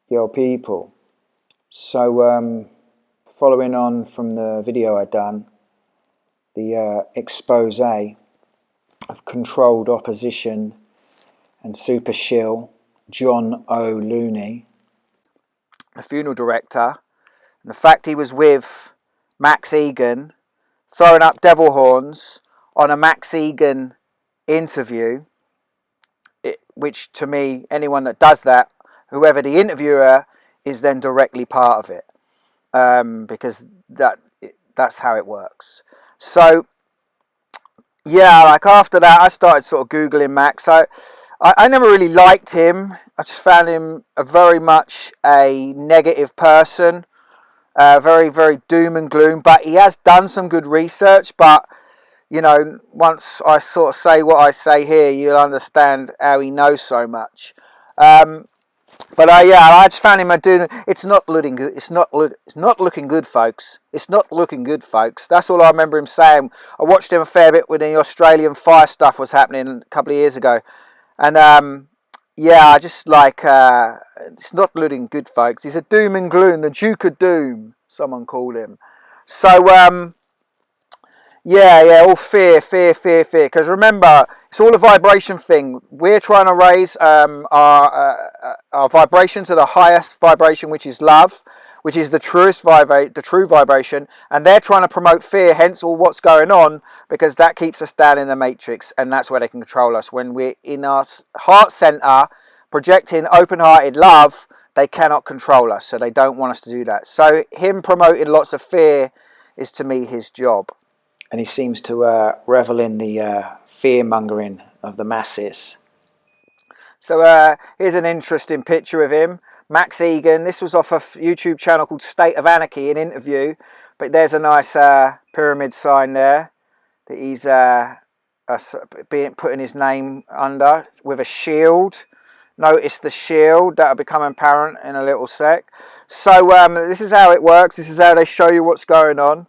Yo people, so following on from the video I done, the expose of controlled opposition and super shill John O'Looney, the funeral director, and the fact he was with Max Igan, throwing up devil horns on a Max Igan interview, which to me, anyone that does that, whoever the interviewer is, then directly part of it, because that's how it works. So yeah, like after that I started sort of Googling Max. I never really liked him. I just found him very much a negative person, very, very doom and gloom, but he has done some good research. But you know, once I sort of say what I say here, you'll understand how he knows so much. But yeah, I just found him a dude. It's not looking good. It's not looking good, folks. It's not looking good, folks. That's all I remember him saying. I watched him a fair bit when the Australian fire stuff was happening a couple of years ago, and yeah, I just like it's not looking good, folks. He's a doom and gloom, the Duke of Doom, someone called him. So yeah, all fear. Because remember, it's all a vibration thing. We're trying to raise our vibration to the highest vibration, which is love, which is the true vibration. And they're trying to promote fear, hence all what's going on, because that keeps us down in the matrix, and that's where they can control us. When we're in our heart center, projecting open-hearted love, they cannot control us, so they don't want us to do that. So him promoting lots of fear is, to me, his job. And he seems to revel in the fear-mongering of the masses. So here's an interesting picture of him. Max Igan. This was off a YouTube channel called State of Anarchy, an interview. But there's a nice pyramid sign there that he's putting his name under with a shield. Notice the shield. That'll become apparent in a little sec. So this is how it works. This is how they show you what's going on.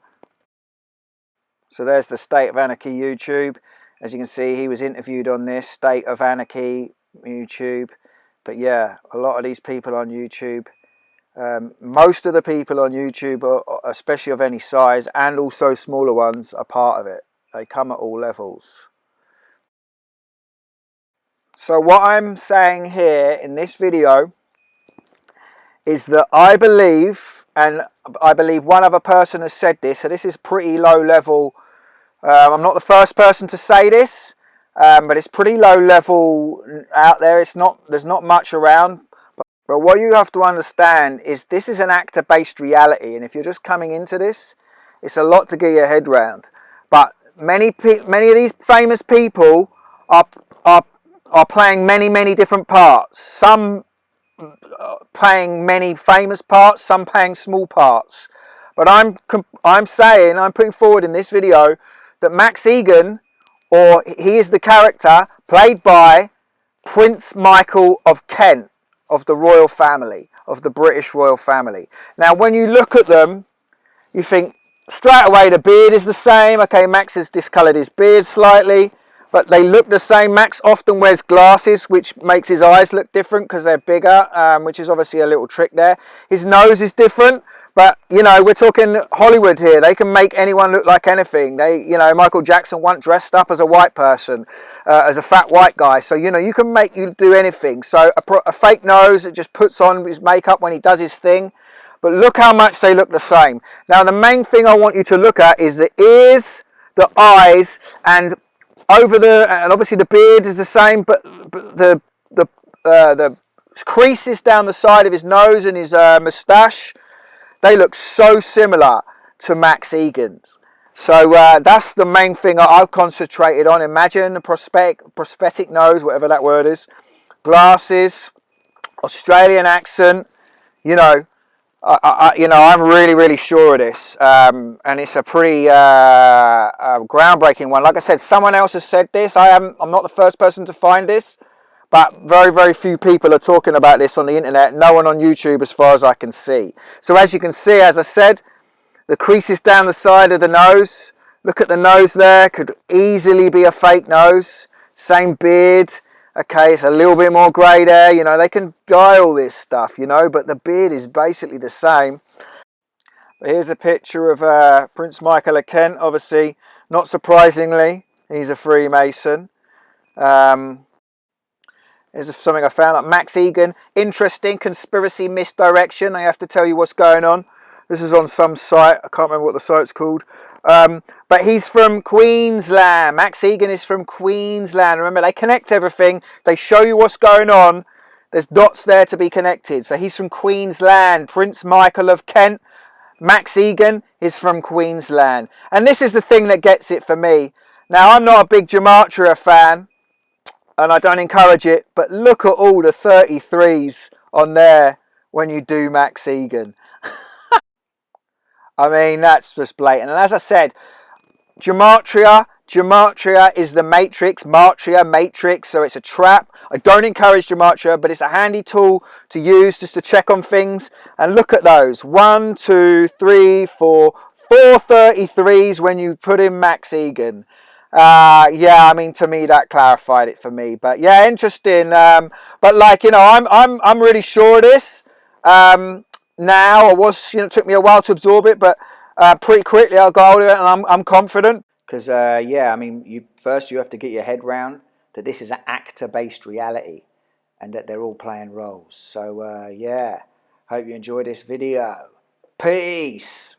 So there's the State of Anarchy YouTube. As you can see, he was interviewed on this State of Anarchy YouTube. But yeah, a lot of these people on YouTube, most of the people on YouTube, especially of any size, and also smaller ones, are part of it. They come at all levels. So what I'm saying here in this video is that I believe, and I believe one other person has said this, so this is pretty low level. I'm not the first person to say this, but it's pretty low level out there. There's not much around. But what you have to understand is this is an actor-based reality, and if you're just coming into this, it's a lot to get your head round. But many of these famous people are playing many different parts. Some playing many famous parts, some playing small parts. But I'm putting forward in this video that Max Igan, or he is the character played by Prince Micheal of Kent, of the royal family, of the British royal family. Now, when you look at them, you think straight away the beard is the same. Okay, Max has discoloured his beard slightly, but they look the same. Max often wears glasses, which makes his eyes look different because they're bigger, which is obviously a little trick there. His nose is different. But, you know, we're talking Hollywood here. They can make anyone look like anything. Michael Jackson once dressed up as a white person, as a fat white guy. So, you know, you can make you do anything. So a fake nose, it just puts on his makeup when he does his thing. But look how much they look the same. Now, the main thing I want you to look at is the ears, the eyes, and obviously the beard is the same, but the creases down the side of his nose and his moustache, they look so similar to Max Igan's. So that's the main thing I've concentrated on. Imagine a prosthetic nose, whatever that word is, glasses, Australian accent. You know, I'm really sure of this, and it's a pretty groundbreaking one. Like I said, someone else has said this. I'm not the first person to find this. But very few people are talking about this on the internet. No one on YouTube as far as I can see. So as you can see, as I said, the creases down the side of the nose. Look at the nose there. Could easily be a fake nose. Same beard. Okay, it's a little bit more grey there. You know, they can dye all this stuff, you know, but the beard is basically the same. But here's a picture of Prince Micheal of Kent. Obviously, not surprisingly, he's a Freemason. Here's something I found out. Max Igan, interesting conspiracy misdirection. I have to tell you what's going on. This is on some site. I can't remember what the site's called. But he's from Queensland. Max Igan is from Queensland. Remember, they connect everything. They show you what's going on. There's dots there to be connected. So he's from Queensland. Prince Micheal of Kent. Max Igan is from Queensland. And this is the thing that gets it for me. Now, I'm not a big Gematria fan, and I don't encourage it, but look at all the 33s on there when you do Max Igan. I mean, that's just blatant. And as I said, Gematria is the matrix, Matria, matrix, so it's a trap. I don't encourage Gematria, but it's a handy tool to use just to check on things. And look at those. 1, 2, 3, 4, 4 33s when you put in Max Igan. Yeah, I mean, to me that clarified it for me. But yeah, interesting. But like, you know, I'm really sure of this. Now I was, you know, it took me a while to absorb it, but pretty quickly I got hold of it, and I'm confident. Because yeah, I mean, you have to get your head round that this is an actor-based reality, and that they're all playing roles. So yeah, hope you enjoyed this video. Peace.